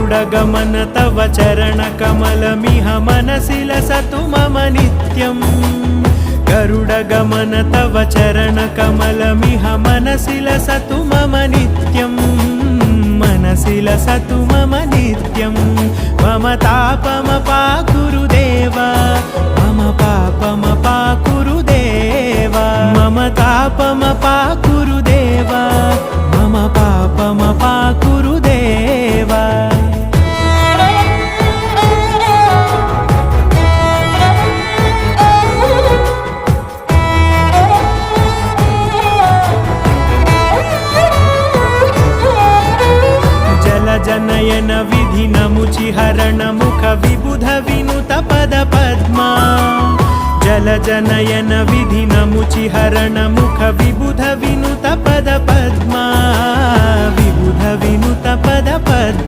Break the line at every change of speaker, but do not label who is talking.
गरुडगमन तव चरणकमलमिह मनसि लसतु मम नित्यम् गरुडगमन तव चरणकमलमिह मनसि लसतु मम नित्यम् मनसि लसतु मम नित्यम् मम तापमपाकुरु देव मम पापमपाकुरु देव मम तापमपाकुरु देव मम पापमपाकुरु देव जनयन विधिनमुचिहरण मुख विबुध विनुत पद पद्मा जलजनयन विधिनमुचिहरण मुख विबुध विनुत पद पद्मा विबुध विनुत पद पद्मा